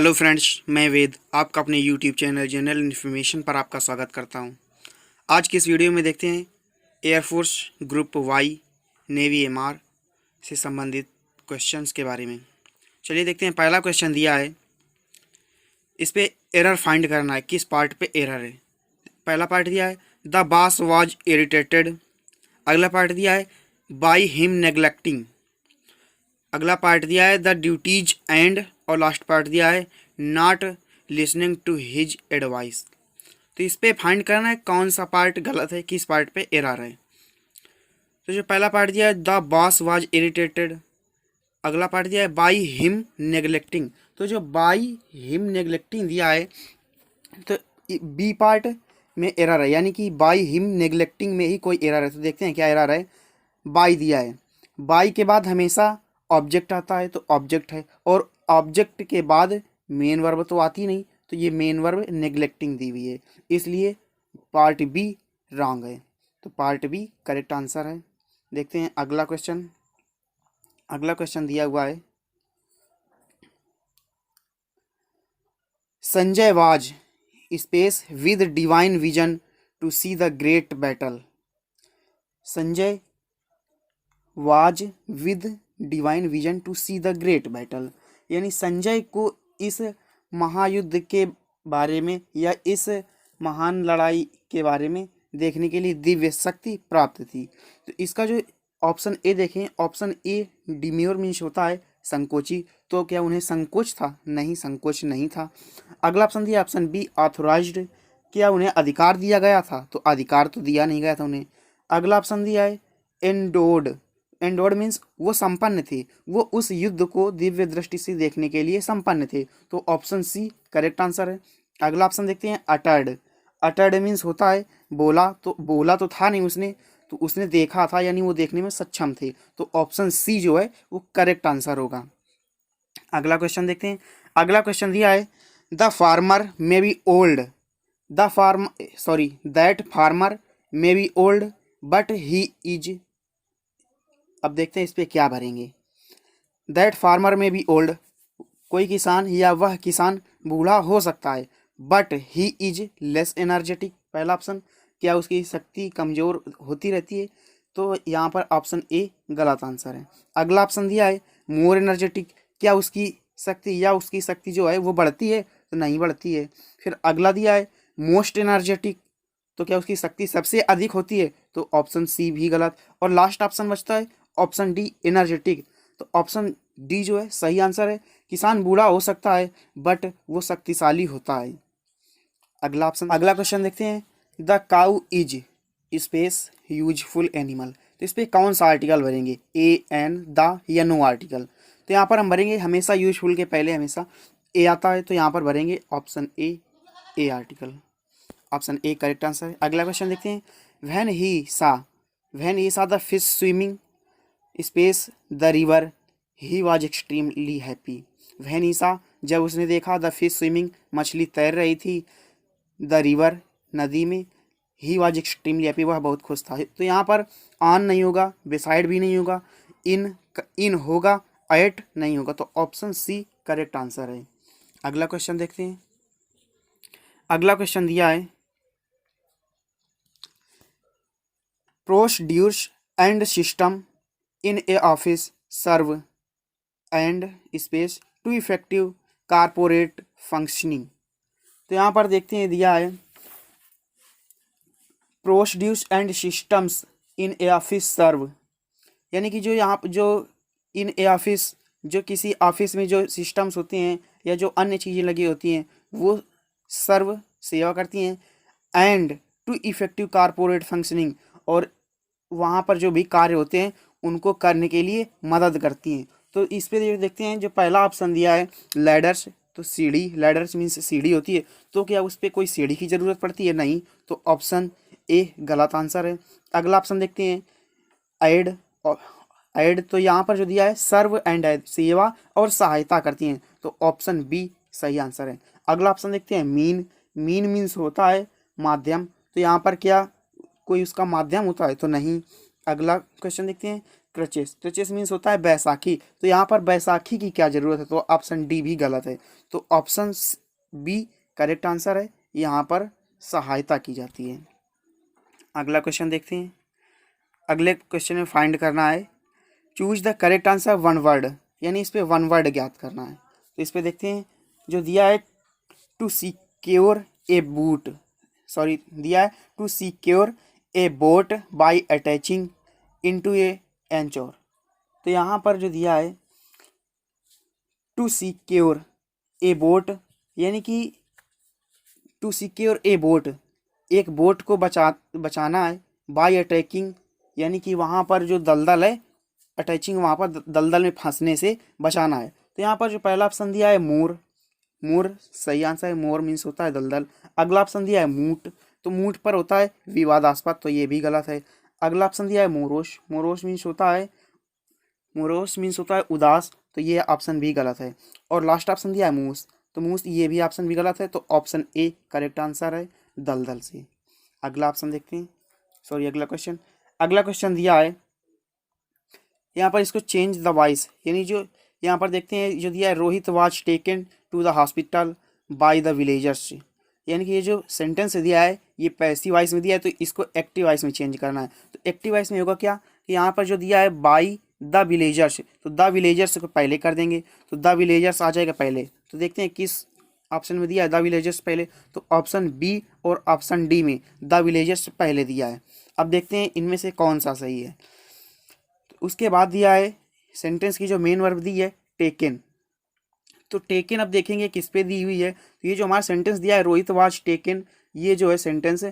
Hello friends, मैं वेद आपका अपने यूट्यूब चैनल जनरल इन्फॉर्मेशन पर आपका स्वागत करता हूं। आज की इस वीडियो में देखते हैं air force group Y navy MR से संबंधित क्वेश्चंस के बारे में। चलिए देखते हैं। पहला क्वेश्चन दिया है, इस पे एरर फाइंड करना है, किस पार्ट पे एरर है। पहला पार्ट दिया है द बॉस वाज इरिटेटेड। अगला पार्ट दिया है बाई हिम नेग्लेक्टिंग। अगला पार्ट दिया है द ड्यूटीज एंड, और लास्ट पार्ट दिया है not listening to his advice. तो इस पे फाइंड करना है कौन सा पार्ट गलत है, किस पार्ट पे एरर है। तो जो पहला पार्ट दिया है द बॉस वाज इरिटेटेड, अगला पार्ट दिया है बाई हिम नेग्लेक्टिंग। तो जो बाई हिम नेग्लेक्टिंग दिया है तो बी पार्ट में एरर है, यानी कि बाई हिम नेग्लेक्टिंग में ही कोई एरर है। तो देखते हैं क्या एरर है। बाई दिया है, बाई के बाद हमेशा ऑब्जेक्ट आता है तो ऑब्जेक्ट है, और ऑब्जेक्ट के बाद मेन वर्ब तो आती नहीं, तो ये मेन वर्ब नेग्लेक्टिंग दी हुई है, इसलिए पार्ट बी रॉन्ग है। तो पार्ट बी करेक्ट आंसर है। देखते हैं अगला क्वेश्चन। अगला क्वेश्चन दिया हुआ है Sanjay was space with divine vision to see the great battle. Sanjay was with divine vision to see the great battle, यानी संजय को इस महायुद्ध के बारे में या इस महान लड़ाई के बारे में देखने के लिए दिव्य शक्ति प्राप्त थी। तो इसका जो ऑप्शन ए देखें, ऑप्शन ए डिम्योर मीन्स होता है संकोची। तो क्या उन्हें संकोच था? नहीं, संकोच नहीं था। अगला ऑप्शन दिया ऑप्शन बी ऑथोराइज्ड। क्या उन्हें अधिकार दिया गया था? तो अधिकार तो दिया नहीं गया था उन्हें। अगला ऑप्शन दिया है एंडोड। एंडोर्ड मीन्स वो संपन्न थे, वो उस युद्ध को दिव्य दृष्टि से देखने के लिए संपन्न थे। तो ऑप्शन सी करेक्ट आंसर है। अगला ऑप्शन देखते हैं अटर्ड। अटर्ड मीन्स होता है बोला, तो बोला तो था नहीं उसने, तो उसने देखा था, यानी वो देखने में सक्षम थे। तो ऑप्शन सी जो है वो करेक्ट आंसर होगा। अगला क्वेश्चन देखते हैं। अगला क्वेश्चन दिया है the farmer may be old. That farmer may be old but he is. अब देखते हैं इस पे क्या भरेंगे। दैट फार्मर में बी ओल्ड, कोई किसान या वह किसान बूढ़ा हो सकता है, but he is less energetic. पहला ऑप्शन, क्या उसकी शक्ति कमजोर होती रहती है? तो यहाँ पर ऑप्शन ए गलत आंसर है। अगला ऑप्शन दिया है मोर एनर्जेटिक, क्या उसकी शक्ति जो है वो बढ़ती है? तो नहीं बढ़ती है। फिर अगला दिया है मोस्ट एनर्जेटिक, तो क्या उसकी शक्ति सबसे अधिक होती है? तो ऑप्शन सी भी गलत। और लास्ट ऑप्शन बचता है ऑप्शन डी एनर्जेटिक। तो ऑप्शन डी जो है सही आंसर है। किसान बूढ़ा हो सकता है बट वो शक्तिशाली होता है। अगला क्वेश्चन देखते हैं the cow is space useful animal. तो इस पर कौन सा आर्टिकल भरेंगे, ए एन द या नो आर्टिकल? तो यहाँ पर हम भरेंगे हमेशा यूजफुल के पहले हमेशा ए आता है, तो यहाँ पर भरेंगे option A article. Option A correct answer है। अगला क्वेश्चन देखते हैं व्हेन ही सा the fish swimming space the river he was extremely happy. When he सा, जब उसने देखा, द फिश स्विमिंग, मछली तैर रही थी, द रिवर, नदी में, ही वॉज एक्सट्रीमली हैप्पी, वह बहुत खुश था। तो यहाँ पर ऑन नहीं होगा, बिसाइड भी नहीं होगा, इन होगा, एट नहीं होगा। तो ऑप्शन सी करेक्ट आंसर है। अगला क्वेश्चन देखते हैं। अगला क्वेश्चन दिया है produce and system in a office serve and space to effective corporate functioning. तो यहाँ पर देखते हैं दिया है produce and systems in a office serve, यानी कि जो इन ए ऑफिस, जो किसी ऑफिस में जो सिस्टम्स होते हैं या जो अन्य चीज़ें लगी होती हैं वो सर्व सेवा करती हैं, and to effective corporate functioning, और वहाँ पर जो भी कार्य होते हैं उनको करने के लिए मदद करती हैं। तो इस पे देखते हैं जो पहला ऑप्शन दिया है लैडर्स, तो सीढ़ी, लैडर्स मीन्स सीढ़ी होती है, तो क्या उस पर कोई सीढ़ी की ज़रूरत पड़ती है? नहीं। तो ऑप्शन ए गलत आंसर है। अगला ऑप्शन देखते हैं एड, तो यहाँ पर जो दिया है सर्व एंड एड, सेवा और सहायता करती हैं, तो ऑप्शन बी सही आंसर है। अगला ऑप्शन देखते हैं मीन मीन्स होता है माध्यम, तो यहाँ पर क्या कोई उसका माध्यम होता है? तो नहीं। अगला क्वेश्चन देखते हैं क्रचेस, क्रचेस मीन्स होता है बैसाखी, तो यहाँ पर बैसाखी की क्या जरूरत है, तो ऑप्शन डी भी गलत है। तो ऑप्शन बी करेक्ट आंसर है, यहाँ पर सहायता की जाती है। अगला क्वेश्चन देखते हैं। अगले क्वेश्चन में फाइंड करना है choose the correct answer one word, यानी इस पे वन वर्ड ज्ञात करना है। तो इस पे देखते हैं जो दिया है to secure a boot, sorry दिया है to secure a boat by attaching into a anchor. तो यहाँ पर जो दिया है टू सिक्योर ए बोट, यानी कि टू सिक्योर ए बोट, एक बोट को बचाना है, बाय अटैकिंग यानी कि वहाँ पर जो दलदल है, अटैचिंग वहाँ पर दलदल में फंसने से बचाना है। तो यहाँ पर जो पहला ऑप्शन दिया है मोर, मोर सही आंसर है, मोर मीन्स होता है दलदल। अगला ऑप्शन दिया है मूट, तो मूट पर होता है विवादास्पद, तो ये भी गलत है। अगला ऑप्शन दिया है मोरोश, मोरोश मीन्स होता है, मोरोश मीन्स होता है उदास, तो ये ऑप्शन भी गलत है। और लास्ट ऑप्शन दिया है मूस, तो मूस ये भी ऑप्शन भी गलत है, तो ऑप्शन ए करेक्ट आंसर है दलदल से। अगला ऑप्शन देखते हैं, सॉरी अगला क्वेश्चन दिया है यहाँ पर, इसको चेंज द वॉइस, यानी जो यहाँ पर देखते हैं जो दिया है Rohit was taken to the hospital by the villagers, यानी कि ये जो सेंटेंस दिया है ये पैसिव वॉइस में दिया है, तो इसको एक्टिव वॉइस में चेंज करना है। तो एक्टिव वॉइस में होगा क्या कि यहाँ पर जो दिया है बाय द विलेजर्स, तो द विलेजर्स को पहले कर देंगे, तो द विलेजर्स आ जाएगा पहले। तो देखते हैं किस ऑप्शन में दिया है द विलेजर्स पहले, तो ऑप्शन बी और ऑप्शन डी में द विलेजर्स पहले दिया है। अब देखते हैं इनमें से कौन सा सही है। तो उसके बाद दिया है सेंटेंस की जो मेन वर्ब दी है टेकन, तो टेकन अब देखेंगे किस पे दी हुई है। तो ये जो हमारा सेंटेंस दिया है रोहित वाज टेकन, ये जो है सेंटेंस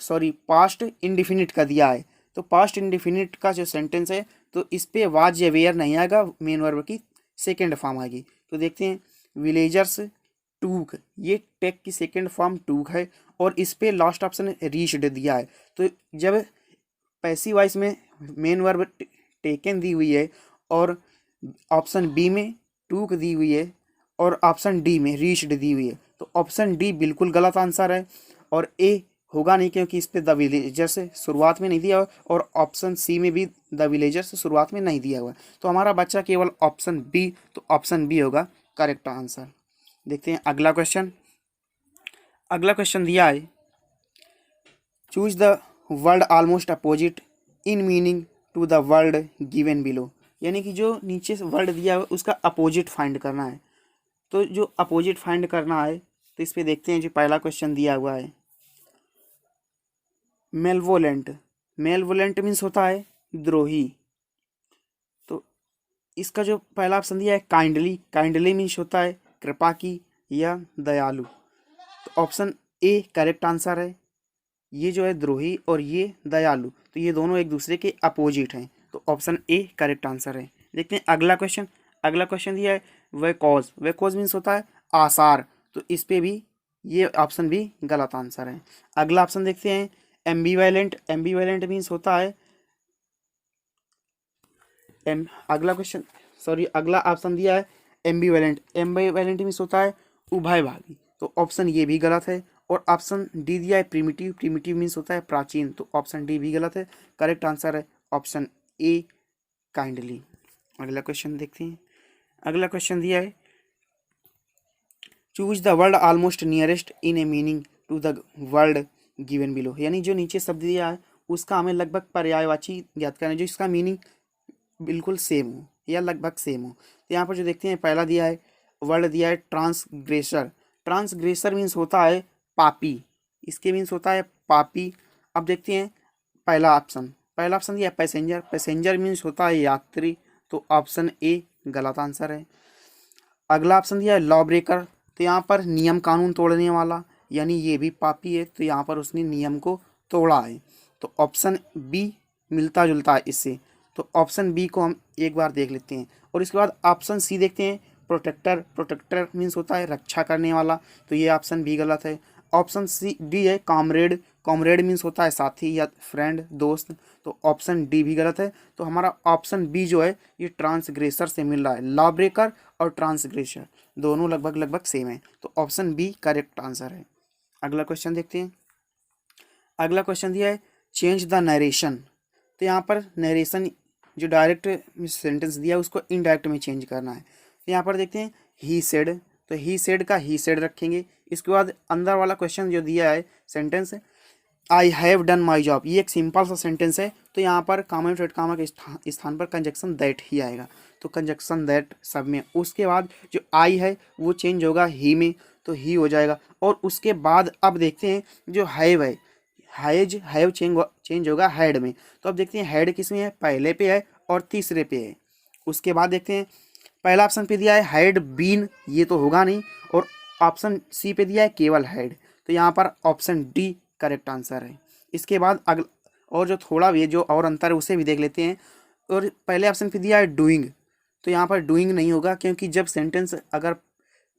सॉरी पास्ट इंडिफिनिट का दिया है। तो पास्ट इंडिफिनिट का जो सेंटेंस है तो इस पे वाज या वेयर नहीं आएगा, मेन वर्ब की सेकेंड फॉर्म आएगी। तो देखते हैं विलेजर्स टूक, ये टेक की सेकेंड फॉर्म टूक है, और इस पे लास्ट ऑप्शन रीच्ड दिया है। तो जब पैसिव वॉइस में मेन वर्ब टेकन दी हुई है और ऑप्शन बी में टूक दी हुई है और ऑप्शन डी में रीच्ड दी हुई है, तो ऑप्शन डी बिल्कुल गलत आंसर है, और ए होगा नहीं क्योंकि इस पे द विलेजर से शुरुआत में नहीं दिया हुआ, और ऑप्शन सी में भी द विलेजर से शुरुआत में नहीं दिया हुआ। तो हमारा बच्चा केवल ऑप्शन बी, तो ऑप्शन बी होगा करेक्ट आंसर। देखते हैं अगला क्वेश्चन। अगला क्वेश्चन दिया है choose the word almost opposite in meaning to the word given below, यानी कि जो नीचे से वर्ड दिया है उसका अपोजिट फाइंड करना है। तो जो अपोजिट फाइंड करना है तो इस पे देखते हैं जो पहला क्वेश्चन दिया हुआ है मेलवोलेंट, मेलवोलेंट मीन्स होता है द्रोही। तो इसका जो पहला ऑप्शन दिया है काइंडली, काइंडली मीन्स होता है कृपा की या दयालु, तो ऑप्शन ए करेक्ट आंसर है। ये जो है द्रोही और ये दयालु, तो ये दोनों एक दूसरे के अपोजिट हैं, तो ऑप्शन ए करेक्ट आंसर है। देखते हैं अगला क्वेश्चन। अगला क्वेश्चन दिया है वेकॉज, वेकॉज मीन्स होता है आसार, तो इस पे भी ये ऑप्शन भी गलत आंसर है। अगला ऑप्शन देखते हैं एम्बीवैलेंट, एम्बीवैलेंट मीन्स होता है अगला क्वेश्चन सॉरी अगला ऑप्शन दिया है एम्बीवैलेंट, एम्बीवैलेंट मीन्स होता है उभयभावी, तो ऑप्शन ये भी गलत है। और ऑप्शन डी दिया है प्रिमिटिव, प्रिमिटिव मीन्स होता है प्राचीन, तो ऑप्शन डी भी गलत है। करेक्ट आंसर है ऑप्शन ए काइंडली। अगला क्वेश्चन देखते हैं। अगला क्वेश्चन दिया है choose the word almost nearest in a meaning to the word given below, यानी जो नीचे शब्द दिया है उसका हमें लगभग पर्यायवाची ज्ञात करना है जो इसका मीनिंग बिल्कुल सेम हो या लगभग सेम हो। तो यहाँ पर जो देखते हैं पहला दिया है वर्ड दिया है ट्रांसग्रेसर, ट्रांसग्रेसर मीन्स होता है पापी, इसके मीन्स होता है पापी। अब देखते हैं पहला ऑप्शन दिया है पैसेंजर, पैसेंजर मीन्स होता है यात्री, तो ऑप्शन ए गलत आंसर है। अगला ऑप्शन दिया है लॉ ब्रेकर, तो यहाँ पर नियम कानून तोड़ने वाला, यानी ये भी पापी है, तो यहाँ पर उसने नियम को तोड़ा है, तो ऑप्शन बी मिलता जुलता है इससे, तो ऑप्शन बी को हम एक बार देख लेते हैं। और इसके बाद ऑप्शन सी देखते हैं प्रोटेक्टर, प्रोटेक्टर मीन्स होता है रक्षा करने वाला, तो ये ऑप्शन बी गलत है। ऑप्शन सी डी है कॉमरेड, कॉमरेड मीन्स होता है साथी या फ्रेंड दोस्त, तो ऑप्शन डी भी गलत है। तो हमारा ऑप्शन बी जो है ये ट्रांसग्रेसर से मिल रहा है, लॉ ब्रेकर और ट्रांसग्रेसर दोनों लगभग सेम है, तो ऑप्शन बी करेक्ट आंसर है। अगला क्वेश्चन देखते हैं। अगला क्वेश्चन दिया है चेंज द नरेशन, तो यहाँ पर नरेशन जो डायरेक्ट सेंटेंस दिया है उसको इनडायरेक्ट में चेंज करना है। तो यहाँ पर देखते हैं ही सेड, तो ही सेड का ही सेड रखेंगे। इसके बाद अंदर वाला क्वेश्चन जो दिया है sentence I have done my job, ये एक सिंपल सा सेंटेंस है, तो यहाँ पर कामा इनवर्टेड कामा के स्थान पर कंजक्शन दैट ही आएगा, तो कंजक्शन दैट सब में। उसके बाद जो आई है वो चेंज होगा ही में, तो ही हो जाएगा। और उसके बाद अब देखते हैं जो हैव है, हैव चेंज होगा हैड में। तो अब देखते हैं हैड किस में है, पहले पे है और तीसरे पे है। उसके बाद देखते हैं पहला ऑप्शन पे दिया है हैड बीन, ये तो होगा नहीं, और ऑप्शन सी पे दिया है केवल हैड, तो यहाँ पर ऑप्शन डी करेक्ट आंसर है। इसके बाद और जो थोड़ा भी जो और अंतर है उसे भी देख लेते हैं। और पहले ऑप्शन पे दिया है डूइंग, तो यहाँ पर डूइंग नहीं होगा, क्योंकि जब सेंटेंस अगर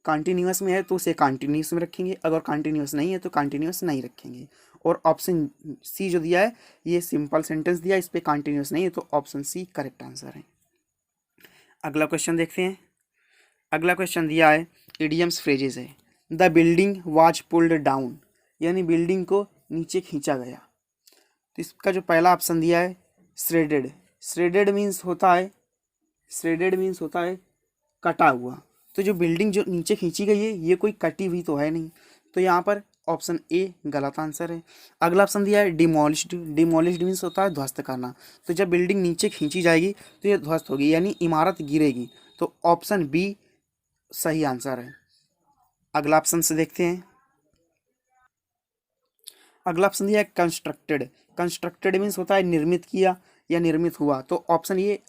कॉन्टीन्यूअस में है तो उसे कॉन्टीन्यूअस में रखेंगे, अगर कॉन्टीन्यूअस नहीं है तो कॉन्टीन्यूअस नहीं रखेंगे। और ऑप्शन सी जो दिया है ये सिंपल सेंटेंस दिया है, इस पर कॉन्टीन्यूअस नहीं है, तो ऑप्शन सी करेक्ट आंसर है। अगला क्वेश्चन देखते हैं। अगला क्वेश्चन दिया है इडियम्स फ्रेजेस है। The building was pulled down, यानी बिल्डिंग को नीचे खींचा गया। तो इसका जो पहला ऑप्शन दिया है श्रेडेड, श्रेडेड मीन्स होता है कटा हुआ। तो जो बिल्डिंग जो नीचे खींची गई है ये कोई कटी हुई तो है नहीं, तो यहाँ पर ऑप्शन ए गलत आंसर है। अगला ऑप्शन दिया है डिमोलिश्ड, डिमोलिश्ड मीन्स होता है ध्वस्त करना। तो जब बिल्डिंग नीचे खींची जाएगी तो ये ध्वस्त होगी, यानी इमारत गिरेगी, तो ऑप्शन बी सही आंसर है। अगला ऑप्शन से देखते हैं। अगला ऑप्शन दिया है कंस्ट्रक्टेड, कंस्ट्रक्टेड मीन्स होता है निर्मित किया या निर्मित हुआ, तो ऑप्शन ये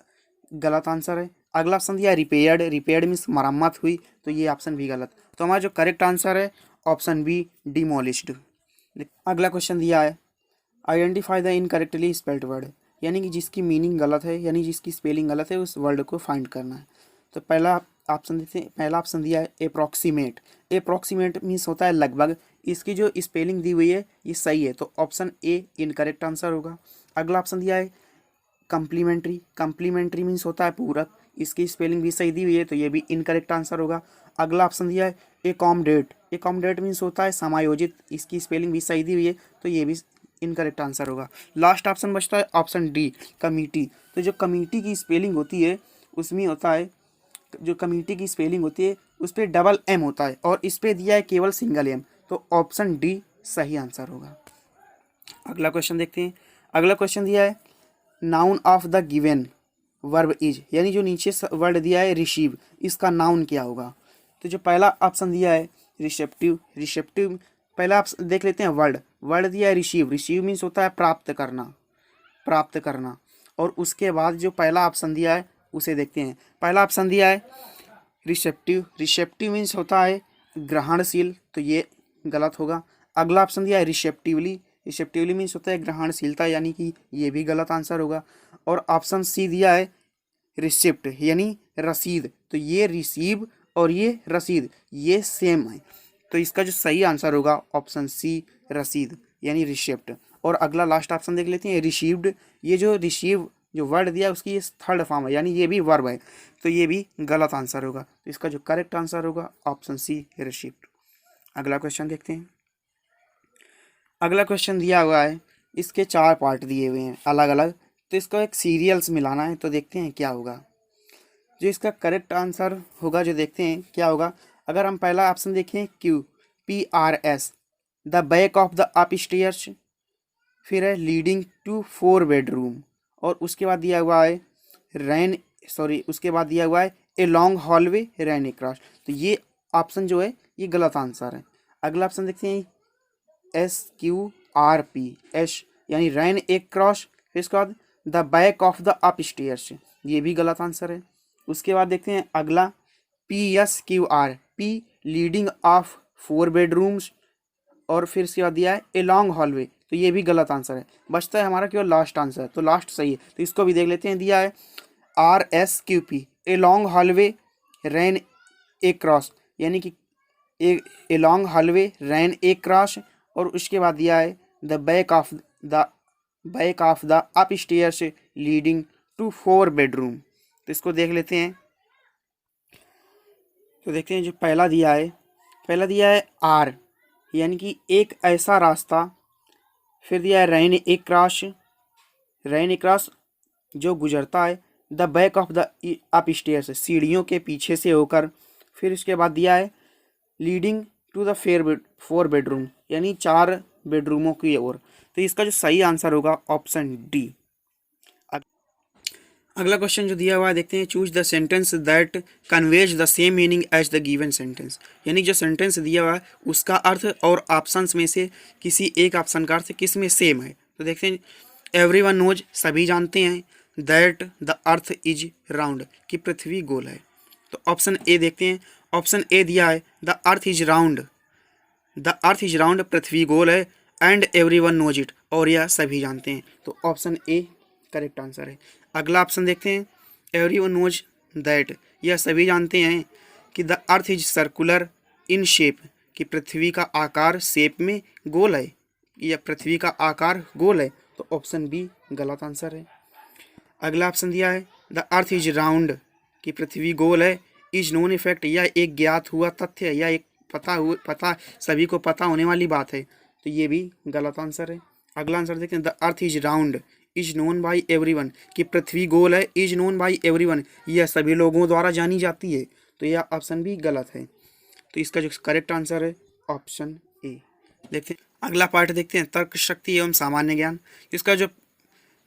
गलत आंसर है। अगला ऑप्शन दिया है रिपेयर्ड, रिपेयर्ड मीन्स मरम्मत हुई, तो ये ऑप्शन भी गलत। तो हमारा जो करेक्ट आंसर है ऑप्शन बी डिमोलिश्ड। अगला क्वेश्चन दिया है identify the incorrectly spelled word, यानी कि जिसकी मीनिंग गलत है, यानी जिसकी स्पेलिंग गलत है उस वर्ड को फाइंड करना है। तो पहला ऑप्शन देते हैं, पहला ऑप्शन दिया है अप्रॉक्सीमेट, अप्रॉक्सीमेट मीन्स होता है लगभग, इसकी जो स्पेलिंग दी हुई है ये सही है, तो ऑप्शन ए इनकरेक्ट आंसर होगा। अगला ऑप्शन दिया है कम्प्लीमेंट्री, कम्प्लीमेंट्री मीन्स होता है पूरक, इसकी स्पेलिंग भी सही दी हुई है, तो ये भी इनकरेक्ट आंसर होगा। अगला ऑप्शन दिया है एकोमडेट, एकोमडेट मीन्स होता है समायोजित, इसकी स्पेलिंग भी सही दी हुई है, तो ये भी इनकरेक्ट आंसर होगा। लास्ट ऑप्शन बचता है ऑप्शन डी कमिटी, तो जो कमिटी की स्पेलिंग होती है उसमें होता है, जो कमिटी की स्पेलिंग होती है उस पर डबल एम होता है और इस पर दिया है केवल सिंगल एम, तो ऑप्शन डी सही आंसर होगा। अगला क्वेश्चन देखते हैं। अगला क्वेश्चन दिया है noun of the given verb is, यानी जो नीचे वर्ड दिया है रिसीव, इसका नाउन क्या होगा। तो जो पहला ऑप्शन दिया है रिसेप्टिव, रिसेप्टिव पहला ऑप्शन देख लेते हैं। वर्ड दिया है रिसीव, रिसीव मीन्स होता है प्राप्त करना, प्राप्त करना। और उसके बाद जो पहला ऑप्शन दिया है उसे देखते हैं। पहला ऑप्शन दिया है रिसेप्टिव, रिसेप्टिव मीन्स होता है ग्रहणशील, तो ये गलत होगा। अगला ऑप्शन दिया है रिसेप्टिवली, रिसेप्टिवली मीन्स होता है ग्रहणशीलता, यानी कि ये भी गलत आंसर होगा। और ऑप्शन सी दिया है रिसिप्ट, यानी रसीद, तो ये रिसीव और ये रसीद ये सेम है, तो इसका जो सही आंसर होगा ऑप्शन सी रसीद यानी रिसिप्ट। और अगला लास्ट ऑप्शन देख लेते हैं रिसीव्ड, ये जो रिसीव जो वर्ड दिया है उसकी ये थर्ड फॉर्म है, यानी ये भी वर्ब है, तो ये भी गलत आंसर होगा। तो इसका जो करेक्ट आंसर होगा ऑप्शन सी रिसीव्ड। अगला क्वेश्चन देखते हैं। अगला क्वेश्चन दिया हुआ है, इसके 4 पार्ट दिए हुए हैं अलग अलग, तो इसको एक सीरियल्स मिलाना है, तो देखते हैं क्या होगा। जो इसका करेक्ट आंसर होगा जो देखते हैं क्या होगा। अगर हम पहला ऑप्शन देखें QPRS the back of the upstairs, फिर है लीडिंग टू 4 बेडरूम, और उसके बाद दिया हुआ है उसके बाद दिया हुआ है a long hallway ran across, तो ये ऑप्शन जो है ये गलत आंसर है। अगला ऑप्शन देखते हैं SQRPS यानी रैन अक्रॉस, फिर इसके बाद the back of the upstairs, ये भी गलत आंसर है। उसके बाद देखते हैं अगला PSQRP लीडिंग ऑफ 4 बेडरूम्स, और फिर इसके बाद दिया है ए लॉन्ग हॉलवे, तो ये भी गलत आंसर है। बचता है हमारा केवल लास्ट आंसर, तो लास्ट सही है, तो इसको भी देख लेते हैं। दिया है RSQP a long hallway ran across, यानी कि a long hallway ran across, और उसके बाद दिया है the back of the upstairs leading to 4 bedroom, तो इसको देख लेते हैं। तो देखते हैं जो पहला दिया है आर, यानी कि एक ऐसा रास्ता, फिर दिया है रैन अक्रॉस, जो गुजरता है the back of the up stairs, सीढ़ियों के पीछे से होकर। फिर इसके बाद दिया है leading to the four bedroom, यानी 4 बेडरूमों की ओर। तो इसका जो सही आंसर होगा ऑप्शन डी। अगला क्वेश्चन जो दिया हुआ है देखते हैं, choose the sentence that conveys the same meaning as the given sentence, यानी जो सेंटेंस दिया हुआ है उसका अर्थ और ऑप्शंस में से किसी एक ऑप्शन का अर्थ किस में सेम है। तो देखते हैं, एवरीवन नोज, सभी जानते हैं, that the earth is round, कि पृथ्वी गोल है। तो ऑप्शन ए देखते हैं, ऑप्शन ए दिया है the earth is round, the earth is round, पृथ्वी गोल है, एंड एवरीवन नोज इट, और यह सभी जानते हैं। तो ऑप्शन ए करेक्ट आंसर है। अगला ऑप्शन देखते हैं, एवरीवन नोज दैट, यह सभी जानते हैं कि the earth is circular in shape, कि पृथ्वी का आकार शेप में गोल है, या पृथ्वी का आकार गोल है। तो ऑप्शन बी गलत आंसर है। अगला ऑप्शन दिया है द अर्थ इज राउंड, कि पृथ्वी गोल है, इज नोन इफेक्ट, यह एक ज्ञात हुआ तथ्य है, या एक पता सभी को पता होने वाली बात है। तो ये भी गलत आंसर है। अगला आंसर देखते हैं, the earth is round is known by everyone, कि पृथ्वी गोल है, इज नोन बाई एवरीवन, यह सभी लोगों द्वारा जानी जाती है। तो यह ऑप्शन भी गलत है। तो इसका जो करेक्ट आंसर है ऑप्शन ए। देखते हैं अगला पार्ट, देखते हैं तर्क शक्ति एवं सामान्य ज्ञान। इसका जो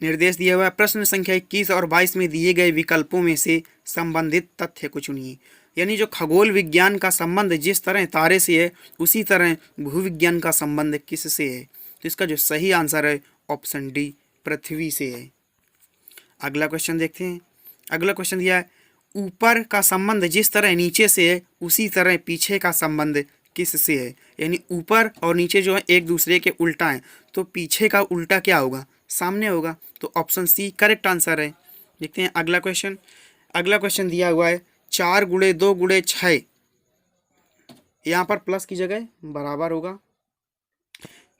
निर्देश दिया हुआ है, प्रश्न संख्या 21 और 22 में दिए गए विकल्पों में से संबंधित तथ्य को चुनिए, यानी जो खगोल विज्ञान का संबंध जिस तरह तारे से है उसी तरह भूविज्ञान का संबंध किससे है। तो इसका जो सही आंसर है ऑप्शन डी, पृथ्वी से है। अगला क्वेश्चन देखते हैं। अगला क्वेश्चन दिया है, ऊपर का संबंध जिस तरह नीचे से है उसी तरह पीछे का संबंध किससे है, यानी ऊपर और नीचे जो है एक दूसरे के उल्टा है, तो पीछे का उल्टा क्या होगा, सामने होगा। तो ऑप्शन सी करेक्ट आंसर है। देखते हैं अगला क्वेश्चन। अगला क्वेश्चन दिया हुआ है 4 गुणे 2 गुणे 6, यहाँ पर प्लस की जगह बराबर होगा।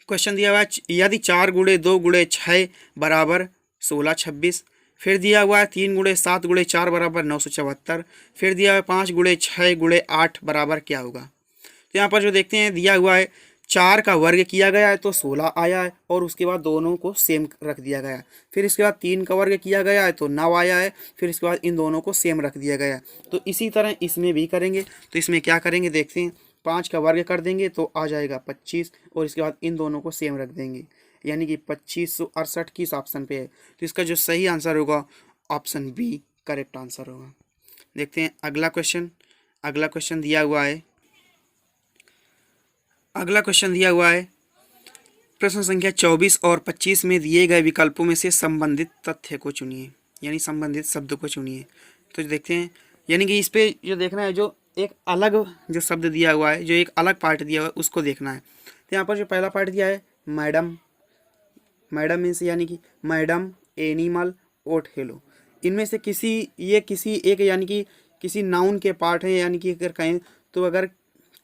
क्वेश्चन दिया हुआ है यदि 4 गुणे 2 गुणे 6 बराबर 1626, फिर दिया हुआ है 3 गुणे 7 गुणे 4 बराबर 974, फिर दिया हुआ है 5 गुणे 6 गुणे 8 बराबर क्या होगा। तो यहाँ पर जो देखते हैं दिया हुआ है 4 का वर्ग किया गया है तो 16 आया है, और उसके बाद दोनों को सेम रख दिया गया है। फिर इसके बाद 3 का वर्ग किया गया है तो 9 आया है, फिर इसके बाद इन दोनों को सेम रख दिया गया है। तो इसी तरह इसमें भी करेंगे। तो इसमें क्या करेंगे देखते हैं, 5 का वर्ग कर देंगे तो आ जाएगा 25, और इसके बाद इन दोनों को सेम रख देंगे, यानी कि 2568 किस ऑप्शन पे है। तो इसका जो सही आंसर होगा ऑप्शन बी करेक्ट आंसर होगा। देखते हैं अगला क्वेश्चन। अगला क्वेश्चन दिया हुआ है, अगला क्वेश्चन दिया हुआ है प्रश्न संख्या 24 और 25 में दिए गए विकल्पों में से संबंधित तथ्य को चुनिए, यानी संबंधित शब्द को चुनिए। तो देखते हैं, यानी कि इस पे जो देखना है, जो एक अलग जो शब्द दिया हुआ है, जो एक अलग पार्ट दिया हुआ है उसको देखना है। तो यहाँ पर जो पहला पार्ट दिया है मैडम, मैडम मीन्स यानी कि मैडम, एनिमल, ओट, हेलो, इनमें से किसी एक यानी कि किसी नाउन के पार्ट हैं, यानी कि अगर कहें तो अगर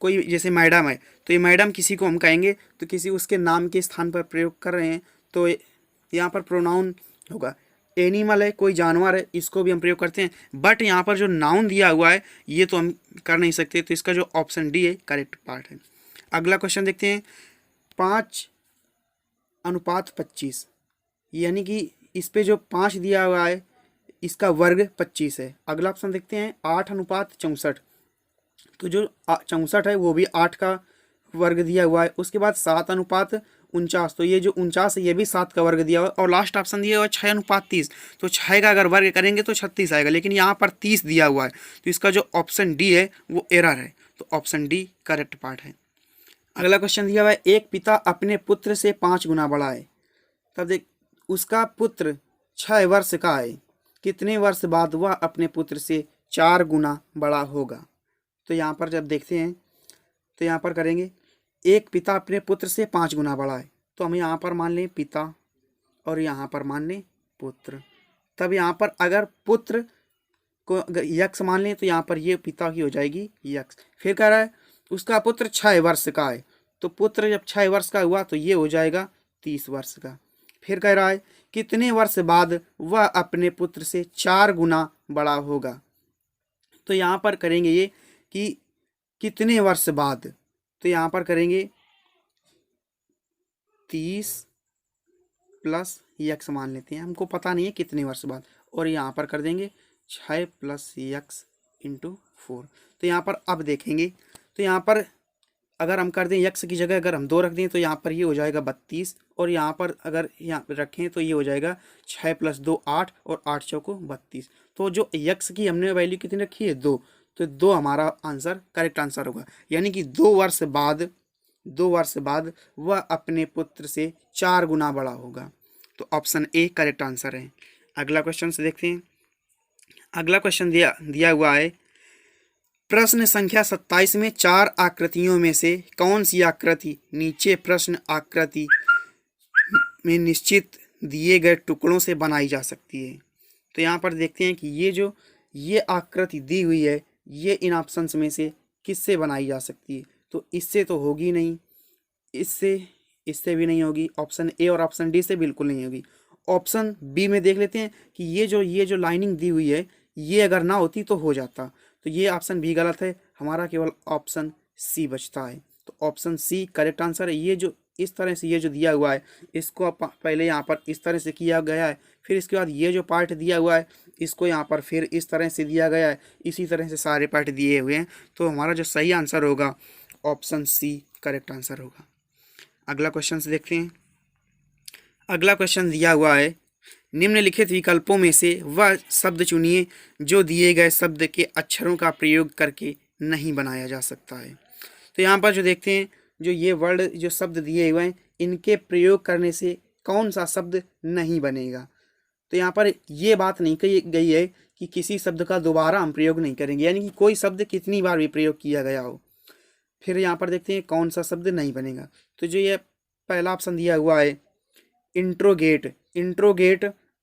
कोई जैसे मैडम है तो ये मैडम किसी को हम कहेंगे तो किसी उसके नाम के स्थान पर प्रयोग कर रहे हैं तो यहाँ पर प्रोनाउन होगा। एनिमल है, कोई जानवर है, इसको भी हम प्रयोग करते हैं, बट यहाँ पर जो नाउन दिया हुआ है ये तो हम कर नहीं सकते। तो इसका जो ऑप्शन डी है करेक्ट पार्ट है। अगला क्वेश्चन देखते हैं 5:25, यानी कि इस पे जो 5 दिया हुआ है इसका वर्ग 25 है। अगला ऑप्शन देखते हैं 8:64, तो जो 64 है वो भी 8 का वर्ग दिया हुआ है। उसके बाद 7:49, तो ये जो 49 है ये भी 7 का वर्ग दिया हुआ है। और लास्ट ऑप्शन दिया हुआ है 6:30, तो 6 का अगर वर्ग करेंगे तो 36 आएगा, लेकिन यहाँ पर 30 दिया हुआ है। तो इसका जो ऑप्शन डी है वो एरर है। तो ऑप्शन डी करेक्ट पार्ट है। अगला क्वेश्चन दिया हुआ है एक पिता अपने पुत्र से 5 गुना बड़ा है, तब देख उसका पुत्र 6 वर्ष का है, कितने वर्ष बाद वह अपने पुत्र से 4 गुना बड़ा होगा। तो यहाँ पर जब देखते हैं तो यहाँ पर करेंगे एक पिता अपने पुत्र से 5 गुना बड़ा है, तो हम यहाँ पर मान लें पिता और यहाँ पर मान लें पुत्र। तब यहाँ पर अगर पुत्र को अगर यक्ष मान लें तो यहाँ पर ये पिता की हो जाएगी यक्ष। फिर कह रहा है उसका पुत्र 6 वर्ष का है, तो पुत्र जब 6 वर्ष का हुआ तो ये हो जाएगा 30 वर्ष का। फिर कह रहा है कितने वर्ष बाद वह अपने पुत्र से 4 गुना बड़ा होगा। तो यहाँ पर करेंगे ये कि कितने वर्ष बाद, तो यहाँ पर करेंगे 30 प्लस यक्स मान लेते हैं, हमको पता नहीं है कितने वर्ष बाद, और यहाँ पर कर देंगे 6 प्लस यक्स इंटू 4। तो यहाँ पर अब देखेंगे, तो यहाँ पर अगर हम कर दें यक्स की जगह अगर हम 2 रख दें तो यहाँ पर ये हो जाएगा 32, और यहाँ पर अगर यहाँ पर रखें तो ये हो जाएगा 6 प्लस 2 8, और 8 चौको 32। तो जो यक्स की हमने वैल्यू कितनी रखी है 2, तो 2 हमारा आंसर करेक्ट आंसर होगा। यानी कि 2 वर्ष बाद वह अपने पुत्र से 4 गुना बड़ा होगा। तो ऑप्शन ए करेक्ट आंसर है। अगला क्वेश्चन से देखते हैं। अगला क्वेश्चन दिया हुआ है, प्रश्न संख्या 27 में 4 आकृतियों में से कौन सी आकृति नीचे प्रश्न आकृति में निश्चित दिए गए टुकड़ों से बनाई जा सकती है। तो यहाँ पर देखते हैं कि ये आकृति दी हुई है, ये इन ऑप्शंस में से किससे बनाई जा सकती है। तो इससे तो होगी नहीं, इससे भी नहीं होगी, ऑप्शन ए और ऑप्शन डी से बिल्कुल नहीं होगी। ऑप्शन बी में देख लेते हैं कि ये जो लाइनिंग दी हुई है ये अगर ना होती तो हो जाता। तो ये ऑप्शन बी गलत है, हमारा केवल ऑप्शन सी बचता है। तो ऑप्शन सी करेक्ट आंसर है। ये जो इस तरह से ये जो दिया हुआ है इसको पहले यहाँ पर इस तरह से किया गया है, फिर इसके बाद ये जो पार्ट दिया हुआ है इसको यहाँ पर फिर इस तरह से दिया गया है, इसी तरह से सारे पार्ट दिए हुए हैं। तो हमारा जो सही आंसर होगा ऑप्शन सी करेक्ट आंसर होगा। अगला क्वेश्चन से देखते हैं। अगला क्वेश्चन दिया हुआ है, निम्नलिखित विकल्पों में से वह शब्द चुनिए जो दिए गए शब्द के अक्षरों का प्रयोग करके नहीं बनाया जा सकता है। तो यहाँ पर जो देखते हैं, जो ये वर्ड जो शब्द दिए हुए हैं इनके प्रयोग करने से कौन सा शब्द नहीं बनेगा। तो यहाँ पर ये बात नहीं कही गई है कि किसी शब्द का दोबारा हम प्रयोग नहीं करेंगे, यानी कि कोई शब्द कितनी बार भी प्रयोग किया गया हो। फिर यहाँ पर देखते हैं कौन सा शब्द नहीं बनेगा। तो जो ये पहला ऑप्शन दिया हुआ है इंट्रोगेट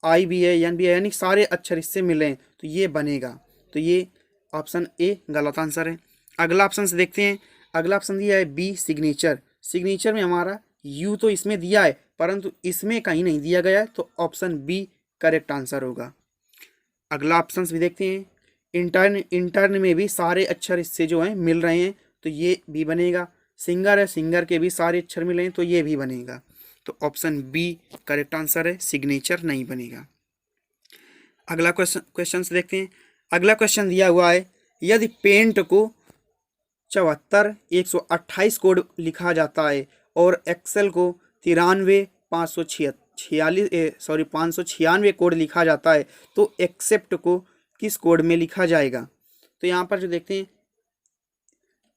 आई भी है एन भी है, यानी सारे अक्षर इससे मिले हैं तो ये बनेगा। तो ये ऑप्शन ए गलत आंसर है। अगला ऑप्शन से देखते हैं। अगला ऑप्शन दिया है बी सिग्नेचर में हमारा यू तो इसमें दिया है परंतु इसमें कहीं नहीं दिया गया है, तो ऑप्शन बी करेक्ट आंसर होगा। अगला ऑप्शन भी देखते हैं। इंटर्न में भी सारे अक्षर इससे जो हैं मिल रहे हैं तो ये भी बनेगा। सिंगर के भी सारे अक्षर मिले हैं तो ये भी बनेगा। तो ऑप्शन बी करेक्ट आंसर है, सिग्नेचर नहीं बनेगा। अगला क्वेश्चन से देखते हैं। अगला क्वेश्चन दिया हुआ है, यदि पेंट को 74 128 कोड लिखा जाता है और एक्सेल को 93 596 कोड लिखा जाता है तो एक्सेप्ट को किस कोड में लिखा जाएगा। तो यहाँ पर जो देखते हैं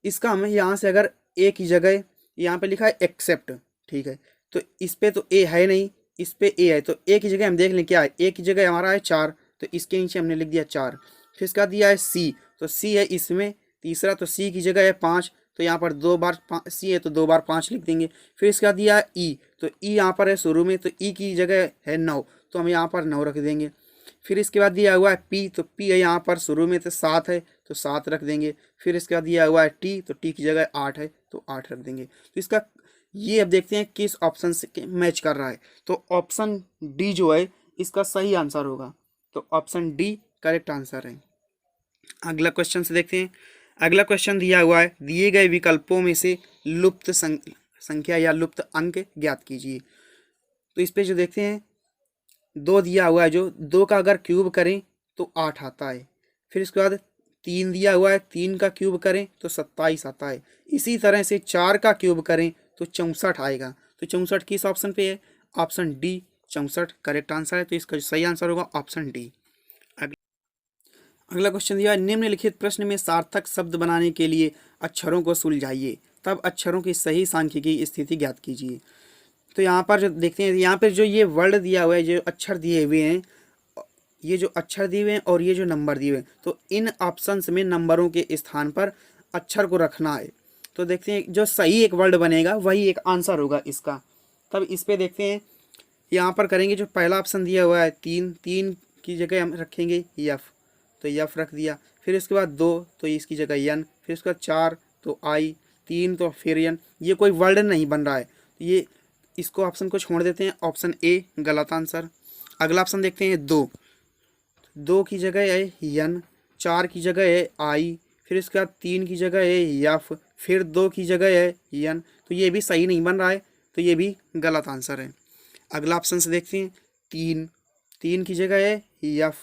इसका हम यहाँ से अगर ए की जगह यहाँ पे लिखा है एक्सेप्ट, ठीक है, तो इस पे तो ए है नहीं, इस पे ए है, तो ए की जगह हम देख लें क्या है। ए की जगह हमारा है 4 तो इसके नीचे हमने लिख दिया 4। फिर इसका दिया है सी, तो सी है इसमें तीसरा, तो सी की जगह है 5 तो यहाँ पर 2 बार सी है तो 2 बार 5 लिख देंगे। फिर इसका दिया है ई, तो ई यहाँ पर है शुरू में तो ई की जगह है 9 तो हम यहाँ पर 9 रख देंगे। फिर इसके बाद दिया हुआ है पी, तो पी है यहाँ पर शुरू में तो 7 है तो 7 रख देंगे। फिर इसके बाद दिया हुआ है टी, तो टी की जगह 8 है तो 8 रख देंगे। तो इसका ये अब देखते हैं किस ऑप्शन से मैच कर रहा है। तो ऑप्शन डी जो है इसका सही आंसर होगा। तो ऑप्शन डी करेक्ट आंसर है। अगला क्वेश्चन से देखते हैं। अगला क्वेश्चन दिया हुआ है, दिए गए विकल्पों में से लुप्त संख्या या लुप्त अंक ज्ञात कीजिए। तो इस पे जो देखते हैं 2 दिया हुआ है, जो 2 का अगर क्यूब करें तो 8 आता है। फिर इसके बाद 3 दिया हुआ है, 3 का क्यूब करें तो 27 आता है। इसी तरह से 4 का क्यूब करें तो 64 आएगा। तो 64 किस ऑप्शन पे है? ऑप्शन डी 64 करेक्ट आंसर है। तो इसका सही आंसर होगा ऑप्शन डी। अगला क्वेश्चन दिया है, निम्नलिखित प्रश्न में सार्थक शब्द बनाने के लिए अक्षरों को सुलझाइए, तब अक्षरों की सही सांख्यिकी स्थिति ज्ञात कीजिए। तो यहाँ पर जो देखते हैं, यहाँ पर जो ये वर्ड दिया हुआ है, जो अक्षर दिए हुए हैं, ये जो अक्षर दिए हुए हैं और ये जो नंबर दिए हुए हैं, तो इन ऑप्शंस में नंबरों के स्थान पर अक्षर को रखना है। तो देखते हैं जो सही एक वर्ड बनेगा वही एक आंसर होगा इसका। तब इस पे देखते हैं, यहाँ पर करेंगे जो पहला ऑप्शन दिया हुआ है 3 की जगह हम रखेंगे यफ, तो यफ रख दिया। फिर इसके बाद 2 तो इसकी जगह यन, फिर इसके बाद 4 तो आई, 3 तो फिर यन। ये कोई वर्ड नहीं बन रहा है, ये इसको ऑप्शन को छोड़ देते हैं। ऑप्शन ए गलत आंसर। अगला ऑप्शन देखते हैं 2 की जगह है यन, 4 की जगह है आई, फिर इसके बाद 3 की जगह है यफ, फिर 2 की जगह है यन। तो ये भी सही नहीं बन रहा है, तो ये भी गलत आंसर है। अगला ऑप्शन से देखते हैं, 3, 3 की जगह है यफ,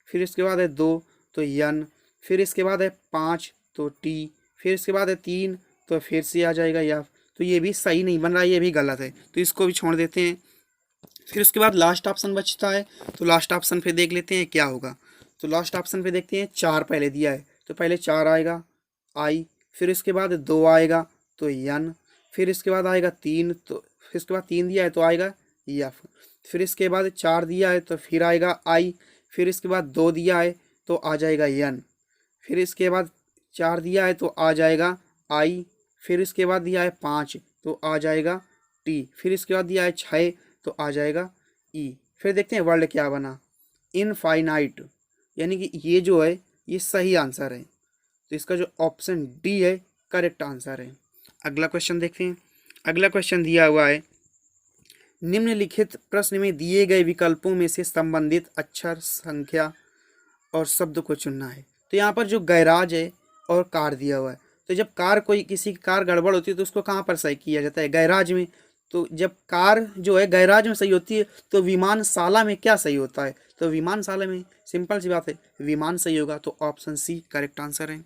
फिर इसके बाद है 2 तो यन, फिर इसके बाद है 5 तो टी, फिर इसके बाद है 3 तो फिर से आ जाएगा यफ। तो ये भी सही नहीं बन रहा है, ये भी गलत है, तो इसको भी छोड़ देते हैं। फिर उसके बाद लास्ट ऑप्शन बचता है, तो लास्ट ऑप्शन पे देख लेते हैं क्या होगा। तो लास्ट ऑप्शन पे देखते हैं, 4 पहले दिया है तो पहले 4 आएगा आई, फिर इसके बाद 2 आएगा तो यन, फिर इसके बाद आएगा 3 तो फिर इसके बाद 3 दिया है तो आएगा यफ, फिर इसके बाद 4 दिया है तो फिर आएगा आई, फिर इसके बाद 2 दिया है तो आ जाएगा यन, फिर इसके बाद 4 दिया है तो आ जाएगा आई, फिर इसके बाद दिया है 5 तो आ जाएगा टी, फिर इसके बाद दिया है 6 तो आ जाएगा ई। फिर देखते हैं वर्ड क्या बना, इनफाइनाइट, यानी कि ये जो है ये सही आंसर है, तो इसका जो ऑप्शन डी है करेक्ट आंसर है। अगला क्वेश्चन देखते हैं। अगला क्वेश्चन दिया हुआ है, निम्नलिखित प्रश्न में दिए गए विकल्पों में से संबंधित अक्षर, संख्या और शब्द को चुनना है। तो यहाँ पर जो गैराज है और कार दिया हुआ है, तो जब कार कोई किसी की कार गड़बड़ होती है तो उसको कहाँ पर सही किया जाता है, गैराज में। तो जब कार जो है गैराज में सही होती है तो विमानशाला में क्या सही होता है, तो विमानशाला में सिंपल सी बात है विमान सही होगा, तो ऑप्शन सी करेक्ट आंसर है।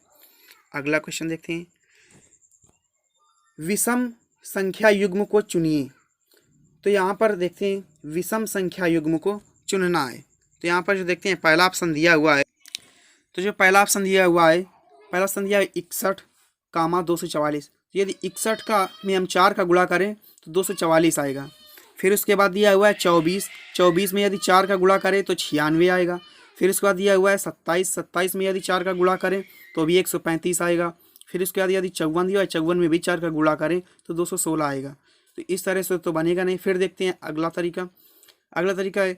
अगला क्वेश्चन देखते हैं, विषम संख्या युग्म को चुनिए। तो यहाँ पर देखते हैं विषम संख्या युग्म को चुनना है। तो यहाँ पर जो देखते हैं पहला ऑप्शन दिया हुआ है, तो जो पहला ऑप्शन दिया हुआ है, पहला ऑप्शन दिया है 61 कामा 244। तो यदि 61 का में हम 4 का गुणा करें तो 244 आएगा। फिर उसके बाद दिया हुआ है 24, 24 में यदि 4 का गुणा करें तो 96 आएगा। फिर उसके बाद दिया हुआ है 27, 27 में यदि 4 का गुणा करें तो भी 135 आएगा। फिर उसके बाद यदि 54 दिया है, 54 में भी 4 का गुणा करें तो 216 आएगा। तो इस तरह से तो बनेगा नहीं। फिर देखते हैं अगला तरीका। अगला तरीका है,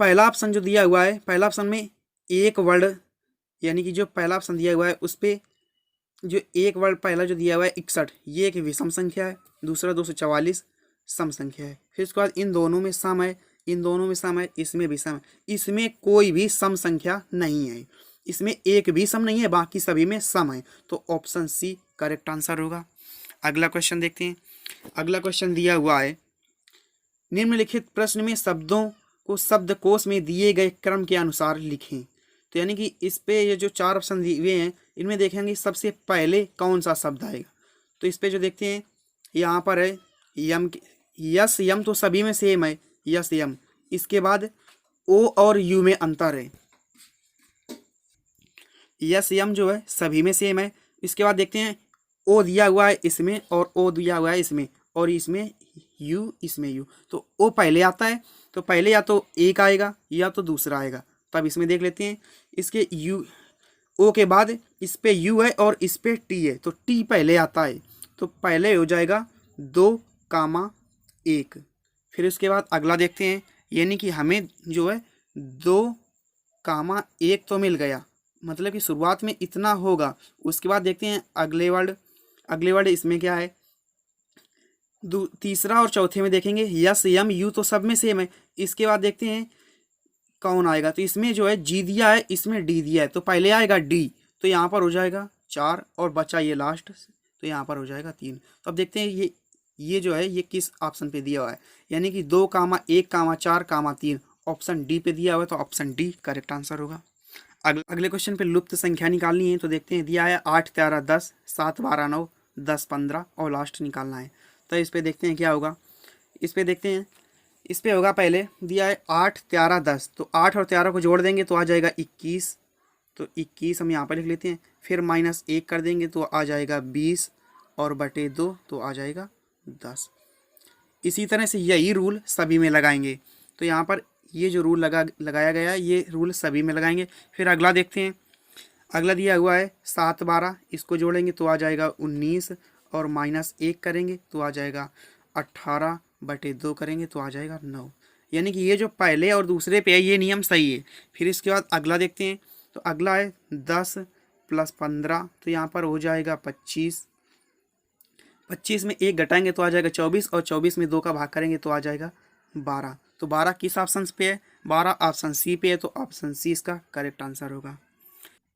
पहला ऑप्शन जो दिया हुआ है, पहला ऑप्शन में एक वर्ड, यानी कि जो पहला ऑप्शन दिया हुआ है उस पर जो एक वर्ड पहला जो दिया हुआ है 61, ये एक विषम संख्या है, दूसरा 244 सम संख्या है। फिर उसके बाद इन दोनों में सम है, इन दोनों में सम है, इसमें भी सम है, इसमें कोई भी सम संख्या नहीं है, इसमें एक भी सम नहीं है, बाकी सभी में सम है, तो ऑप्शन सी करेक्ट आंसर होगा। अगला क्वेश्चन देखते हैं। अगला क्वेश्चन दिया हुआ है, निम्नलिखित प्रश्न में शब्दों को शब्दकोश में दिए गए क्रम के अनुसार लिखें। तो यानी कि इस पे ये जो 4 ऑप्शन दिए हुए हैं इनमें देखेंगे सबसे पहले कौन सा शब्द आएगा। तो इस पे जो देखते हैं यहाँ पर है यम, यस यम तो सभी में सेम है, यस यम। इसके बाद ओ और यू में अंतर है, यस यम जो है सभी में सेम है। इसके बाद देखते हैं ओ दिया हुआ है इसमें और ओ दिया हुआ है इसमें, और इसमें यू, इसमें यू। तो ओ पहले आता है तो पहले या तो एक आएगा या तो दूसरा आएगा। तब इसमें देख लेते हैं, इसके यू ओ के बाद इस पे यू है और इस पे टी है, तो टी पहले आता है, तो पहले हो जाएगा 2,1। फिर उसके बाद अगला देखते हैं, यानी कि हमें जो है 2,1 तो मिल गया, मतलब कि शुरुआत में इतना होगा। उसके बाद देखते हैं अगले वर्ड, अगले वर्ड इसमें क्या है, तीसरा और चौथे में देखेंगे यस यम यू तो सब में सेम है। इसके बाद देखते हैं कौन आएगा, तो इसमें जो है जी दिया है, इसमें डी दिया है, तो पहले आएगा डी, तो यहाँ पर हो जाएगा 4 और बचा ये लास्ट, तो यहाँ पर हो जाएगा 3। तो अब देखते हैं ये जो है ये किस ऑप्शन पे दिया हुआ है, यानी कि 2,1,4,3 ऑप्शन डी पे दिया हुआ है, तो ऑप्शन डी करेक्ट आंसर होगा। अगले क्वेश्चन पे लुप्त संख्या निकालनी है। तो देखते हैं दिया है 8, 13, 10, 7, 12, 9, 10, 15 और लास्ट निकालना है। तो इस पे देखते हैं क्या होगा। इस पे देखते हैं, इस पे होगा पहले दिया है 8, 13, 10, तो 8 और 13 को जोड़ देंगे तो आ जाएगा 21, तो 21 हम यहाँ पर लिख लेते हैं। फिर -1 कर देंगे तो आ जाएगा 20 और बटे 2 तो आ जाएगा 10। इसी तरह से यही रूल सभी में लगाएंगे। तो यहाँ पर ये जो रूल लगाया गया है ये रूल सभी में लगाएंगे। फिर अगला देखते हैं, अगला दिया हुआ है 7, 12, इसको जोड़ेंगे तो आ जाएगा 19 और -1 करेंगे तो आ जाएगा 18 बटे 2 करेंगे तो आ जाएगा 9। यानी कि ये जो पहले और दूसरे पे है ये नियम सही है। फिर इसके बाद अगला देखते हैं, तो अगला है 10 + 15, तो यहाँ पर हो जाएगा 25, 25 में 1 घटाएंगे तो आ जाएगा 24 और 24 में 2 का भाग करेंगे तो आ जाएगा 12। तो 12 किस ऑप्शन पे है, 12 ऑप्शन सी पे है, तो ऑप्शन सी इसका करेक्ट आंसर होगा।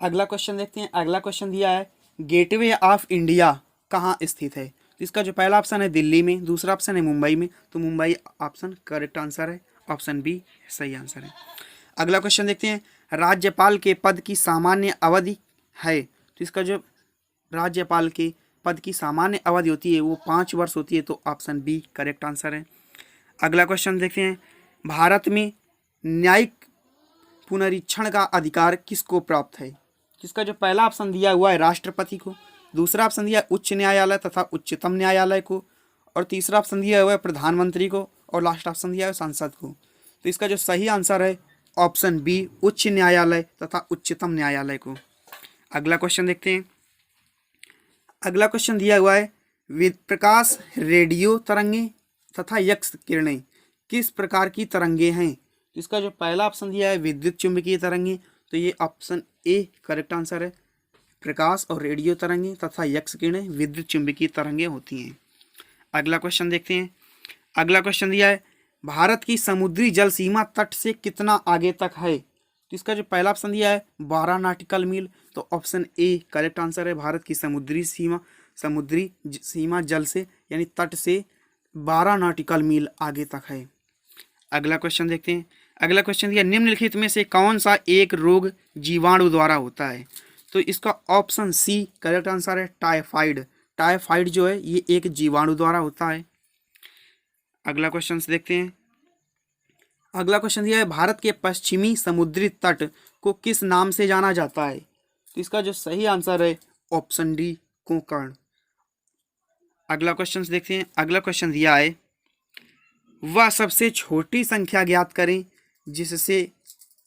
अगला क्वेश्चन देखते हैं। अगला क्वेश्चन दिया है गेटवे ऑफ इंडिया कहाँ स्थित है। तो इसका जो पहला ऑप्शन है दिल्ली में, दूसरा ऑप्शन है मुंबई में, तो मुंबई ऑप्शन करेक्ट आंसर है, ऑप्शन बी सही आंसर है। अगला क्वेश्चन देखते हैं, राज्यपाल के पद की सामान्य अवधि है, तो इसका जो राज्यपाल के पद की सामान्य अवधि होती है वो 5 वर्ष होती है, तो ऑप्शन बी करेक्ट आंसर है। अगला क्वेश्चन देखते हैं, भारत में न्यायिक पुनरीक्षण का अधिकार किसको प्राप्त है, जिसका जो पहला ऑप्शन दिया हुआ है राष्ट्रपति को, दूसरा ऑप्शन दिया उच्च न्यायालय तथा उच्चतम न्यायालय को, और तीसरा ऑप्शन दिया हुआ है प्रधानमंत्री को, और लास्ट ऑप्शन दिया है संसद को। तो इसका जो सही आंसर है ऑप्शन बी उच्च न्यायालय तथा उच्चतम न्यायालय को। अगला क्वेश्चन देखते हैं, अगला क्वेश्चन दिया हुआ है, प्रकाश, रेडियो तरंगे तथा एक्स किरणें किस प्रकार की तरंगे हैं, तो इसका जो पहला ऑप्शन दिया है विद्युत चुंबकीय तरंगे, तो ये ऑप्शन ए करेक्ट आंसर है। प्रकाश और रेडियो तरंगे तथा एक्स किरणें विद्युत चुंबकीय तरंगे होती हैं। अगला क्वेश्चन देखते हैं, अगला क्वेश्चन दिया है, भारत की समुद्री जल सीमा तट से कितना आगे तक है, तो इसका जो पहला ऑप्शन दिया है 12 नॉटिकल मील, तो ऑप्शन ए करेक्ट आंसर है। भारत की समुद्री सीमा जल से यानी तट से 12 नॉटिकल मील आगे तक है। अगला क्वेश्चन देखते हैं, अगला क्वेश्चन दिया, निम्नलिखित में से कौन सा एक रोग जीवाणु द्वारा होता है, तो इसका ऑप्शन सी करेक्ट आंसर है, टाइफाइड। टाइफाइड जो है ये एक जीवाणु द्वारा होता है। अगला क्वेश्चन देखते हैं, अगला क्वेश्चन दिया है, भारत के पश्चिमी समुद्री तट को किस नाम से जाना जाता है, तो इसका जो सही आंसर है ऑप्शन डी कोंकण। अगला क्वेश्चन देखते हैं, अगला क्वेश्चन दिया है, वह सबसे छोटी संख्या ज्ञात करें जिससे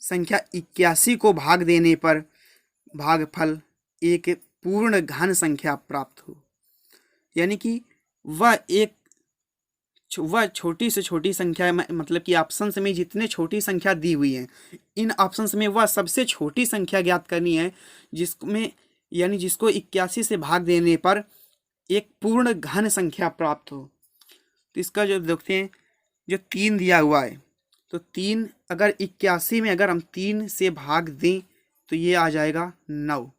संख्या 81 को भाग देने पर भागफल एक पूर्ण घन संख्या प्राप्त हो, यानी कि वह छोटी से छोटी संख्या, मतलब कि ऑप्शंस में जितने छोटी संख्या दी हुई है इन ऑप्शंस में वह सबसे छोटी संख्या ज्ञात करनी है जिसमें यानी जिसको 81 से भाग देने पर एक पूर्ण घन संख्या प्राप्त हो। तो इसका जो देखते हैं, जो 3 दिया हुआ है, तो 3 अगर 81 में अगर हम 3 से भाग दें तो ये आ जाएगा 9,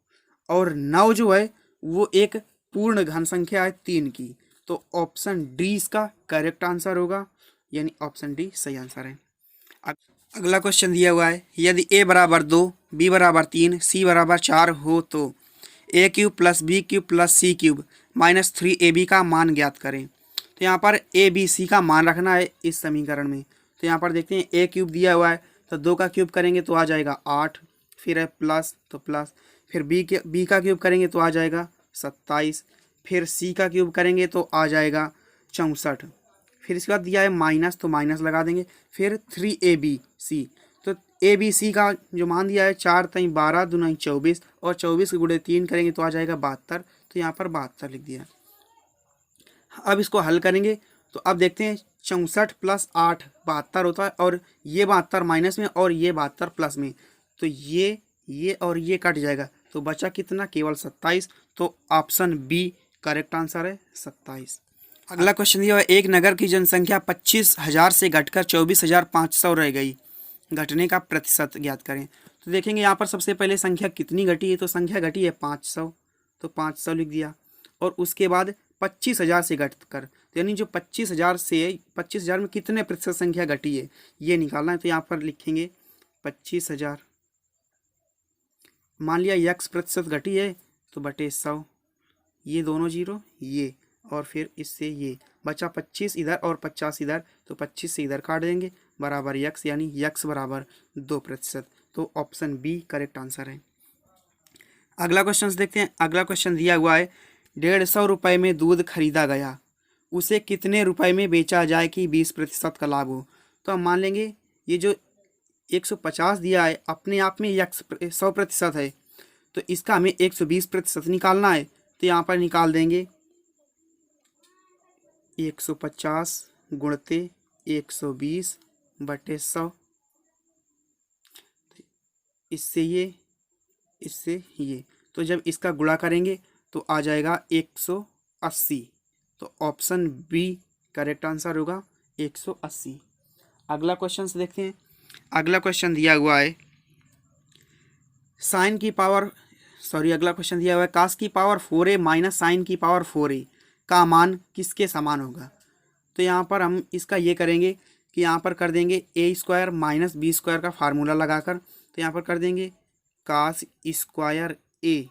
और 9 जो है वो एक पूर्ण घन संख्या है 3 की, तो ऑप्शन डी इसका करेक्ट आंसर होगा, यानी ऑप्शन डी सही आंसर है। अगला क्वेश्चन दिया हुआ है, यदि a बराबर 2, b बराबर 3, c बराबर 4 हो तो a cube plus B cube plus C cube minus 3ab का मान ज्ञात करें। तो यहाँ पर a b c का मान रखना है इस समीकरण में। तो यहाँ पर देखते हैं a क्यूब दिया हुआ है, तो 2 का क्यूब करेंगे तो आ जाएगा 8, फिर है प्लस तो प्लस, फिर b का क्यूब करेंगे तो आ जाएगा 27, फिर c का क्यूब करेंगे तो आ जाएगा 64, फिर इसके बाद दिया है माइनस तो माइनस लगा देंगे, फिर 3abc, तो abc का जो मान दिया है 4 3 12 2 9 24, और 24 के गुणे 3 करेंगे तो आ जाएगा 72, तो यहाँ पर 72 लिख दिया। अब इसको हल करेंगे तो अब देखते हैं 64 प्लस 8 72 होता है, और ये 72 माइनस में और ये 72 प्लस में, तो ये और ये कट जाएगा, तो बचा कितना, केवल 27, तो ऑप्शन बी करेक्ट आंसर है 27। अगला क्वेश्चन दिया है, एक नगर की जनसंख्या 25,000 से घटकर 24,500 रह गई, घटने का प्रतिशत ज्ञात करें। तो देखेंगे यहाँ पर सबसे पहले संख्या कितनी घटी है, तो संख्या घटी है 500, तो 500 लिख दिया, और उसके बाद 25,000 से घटकर, तो यानी जो 25,000 से 25,000 में कितने प्रतिशत संख्या घटी है ये निकालना है। तो यहाँ पर लिखेंगे 25,000, मान लिया x प्रतिशत घटी है तो बटे 100, ये दोनों जीरो ये, और फिर इससे ये बचा 25 इधर और 50 इधर, तो 25 से इधर काट देंगे, बराबर x, यानी x बराबर 2%, तो ऑप्शन बी करेक्ट आंसर है। अगला क्वेश्चन देखते हैं, अगला क्वेश्चन दिया हुआ है, 150 रुपये में दूध खरीदा गया, उसे कितने रुपए में बेचा जाए कि 20% का लाभ हो। तो हम मान लेंगे ये जो 150 दिया है अपने आप में 100% है, तो इसका हमें 120% निकालना है। तो यहाँ पर निकाल देंगे 150 गुणते 120 बटे 100, इससे ये, तो जब इसका गुणा करेंगे तो आ जाएगा 180, तो ऑप्शन बी करेक्ट आंसर होगा 180। अगला क्वेश्चन देखते हैं, अगला क्वेश्चन दिया हुआ है अगला क्वेश्चन दिया हुआ है cos की पावर 4a माइनस साइन की पावर 4a का मान किसके समान होगा। तो यहाँ पर हम इसका ये करेंगे कि यहाँ पर कर देंगे ए स्क्वायर माइनस बी स्क्वायर का फार्मूला लगाकर। तो यहाँ पर कर देंगे कास स्क्वायर ए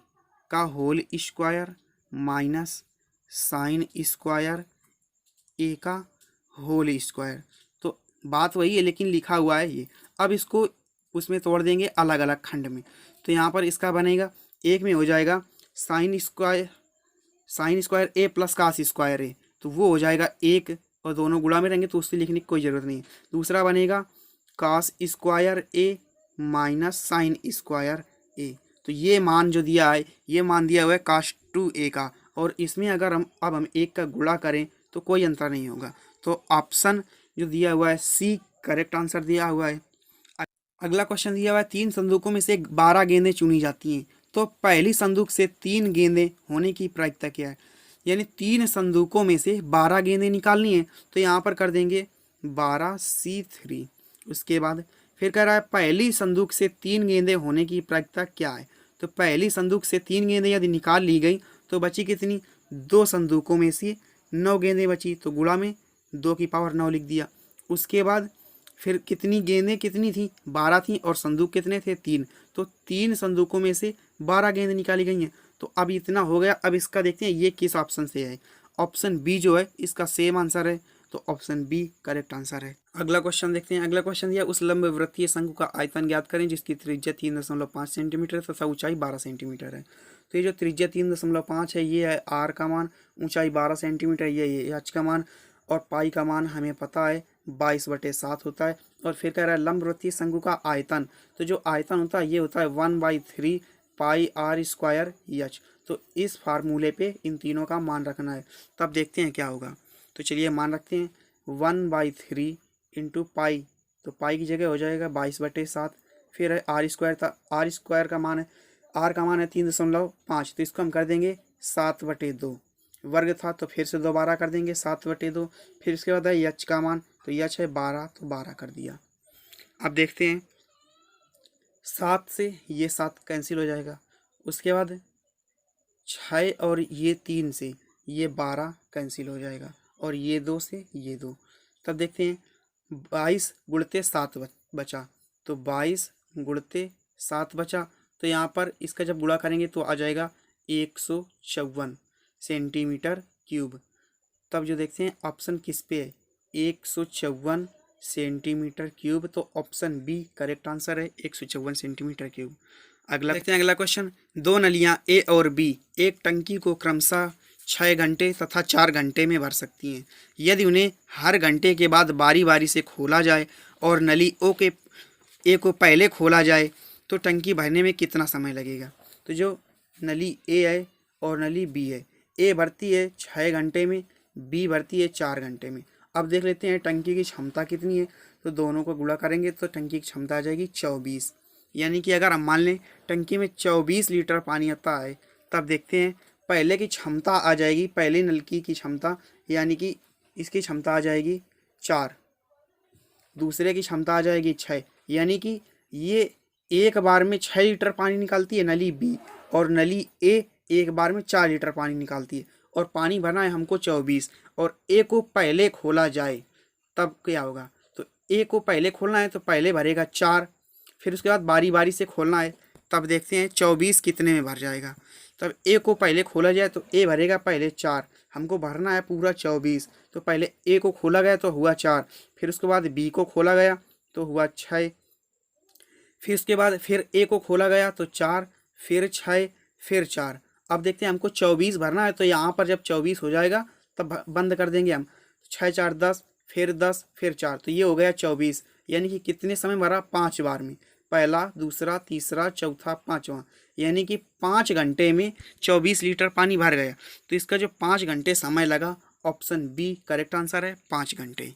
का whole square minus sine square A का होल स्क्वायर। तो बात वही है लेकिन लिखा हुआ है ये। अब इसको उसमें तोड़ देंगे अलग अलग खंड में। तो यहाँ पर इसका बनेगा एक में हो जाएगा साइन स्क्वायर ए प्लस कास स्क्वायर ए, तो वो हो जाएगा एक, और दोनों गुणा में रहेंगे तो उससे लिखने की कोई ज़रूरत नहीं है। दूसरा बनेगा कास स्क्वायर ए माइनस साइन स्क्वायर ए। तो ये मान जो दिया है ये मान दिया हुआ है कास 2a का, और इसमें अगर हम एक का गुणा करें तो कोई अंतर नहीं होगा। तो ऑप्शन जो दिया हुआ है सी करेक्ट आंसर दिया हुआ है। अगला क्वेश्चन दिया हुआ है 3 संदूकों में से 12 गेंदें चुनी जाती हैं, तो पहली संदूक से 3 गेंदें होने की प्रायिकता क्या है। यानी 3 संदूकों में से 12 गेंदें निकालनी है। तो यहाँ पर कर देंगे 12C3। उसके बाद फिर कह रहा है पहली संदूक से 3 गेंदें होने की प्रायिकता क्या है। तो पहली संदूक से 3 गेंदें यदि निकाल ली गई तो बची कितनी, 2 संदूकों में से 9 गेंदें बची, तो गुणा में 2 की पावर 9 लिख दिया। उसके बाद फिर कितनी गेंदें कितनी थी, 12 थी, और संदूक कितने थे, 3। तो 3 संदूकों में से 12 गेंदें निकाली गई हैं। तो अब इतना हो गया। अब इसका देखते हैं ये किस ऑप्शन से है। ऑप्शन बी जो है इसका सेम आंसर है, तो ऑप्शन बी करेक्ट आंसर है। अगला क्वेश्चन देखते हैं। अगला क्वेश्चन दिया उस लंब वृत्तीय शंकु का आयतन ज्ञात करें जिसकी त्रिज्या 3.5 सेंटीमीटर तथा ऊंचाई 12 सेंटीमीटर है। तो ये जो त्रिज्या 3.5 है ये है आर का मान, ऊंचाई 12 सेंटीमीटर ये एच का मान, और पाई का मान हमें पता है 22/7 होता है। और फिर कह रहा है लंब वृत्तीय शंकु का आयतन, तो जो आयतन होता है ये होता है 1/3 पाई आर स्क्वायर एच। तो इस फार्मूले पे इन तीनों का मान रखना है, तब देखते हैं क्या होगा। तो चलिए मान रखते हैं 1/3 इंटू पाई, तो पाई की जगह हो जाएगा 22/7। फिर है आर स्क्वायर था, आर स्क्वायर का मान है, आर का मान है 3.5, तो इसको हम कर देंगे 7/2। वर्ग था तो फिर से दोबारा कर देंगे 7/2। फिर इसके बाद है यच का मान, तो यच है 12, तो 12 कर दिया। अब देखते हैं 7 से ये 7 कैंसिल हो जाएगा। उसके बाद 6 और ये 3 से ये 12 कैंसिल हो जाएगा, और ये 2 से ये 2। तब देखते हैं 22 गुणते 7 बचा, तो 22 गुणते 7 बचा। तो यहाँ पर इसका जब गुणा करेंगे तो आ जाएगा 154 सेंटीमीटर क्यूब। तब जो देखते हैं ऑप्शन किस पे है, 154 सेंटीमीटर क्यूब। तो ऑप्शन बी करेक्ट आंसर है, 154 सेंटीमीटर क्यूब। अगला देखते हैं अगला क्वेश्चन। 2 नलियां ए और बी एक टंकी को क्रमशः 6 घंटे तथा 4 घंटे में भर सकती हैं। यदि उन्हें हर घंटे के बाद बारी बारी से खोला जाए और नली ए को पहले खोला जाए तो टंकी भरने में कितना समय लगेगा। तो जो नली ए है और नली बी है, ए भरती है 6 घंटे में, बी भरती है 4 घंटे में। अब देख लेते हैं टंकी की क्षमता कितनी है। तो दोनों को गुणा करेंगे तो टंकी की क्षमता आ जाएगी 24। यानी कि अगर हम मान लें टंकी में 24 लीटर पानी आता है, तब देखते हैं पहले की क्षमता आ जाएगी, पहले नलकी की क्षमता यानी कि इसकी क्षमता आ जाएगी 4, दूसरे की क्षमता आ जाएगी 6, यानी कि ये एक बार में 6 लीटर पानी निकालती है नली बी, और नली ए एक बार में 4 लीटर पानी निकालती है। और पानी भरना है हमको 24, और ए को पहले खोला जाए तब क्या होगा। तो ए को पहले खोलना है तो पहले भरेगा 4, फिर उसके बाद बारी बारी से खोलना है, तब देखते हैं 24 कितने में भर जाएगा। तब ए को पहले खोला जाए तो ए भरेगा पहले 4, हमको भरना है पूरा 24। तो पहले ए को खोला गया तो हुआ 4, फिर उसके बाद बी को खोला गया तो हुआ 6, फिर उसके बाद फिर ए को खोला गया तो 4, फिर 6, फिर 4। अब देखते हैं हमको 24 भरना है, तो यहाँ पर जब 24 हो जाएगा तब बंद कर देंगे हम। 6 4 10, फिर 10, फिर 4, तो ये हो गया 24। यानी कि कितने समय भरा, 5 बार में, पहला, दूसरा, तीसरा, चौथा, 5वां। यानी कि 5 घंटे में 24 लीटर पानी भर गया। तो इसका जो 5 घंटे समय लगा, ऑप्शन बी करेक्ट आंसर है, 5 घंटे।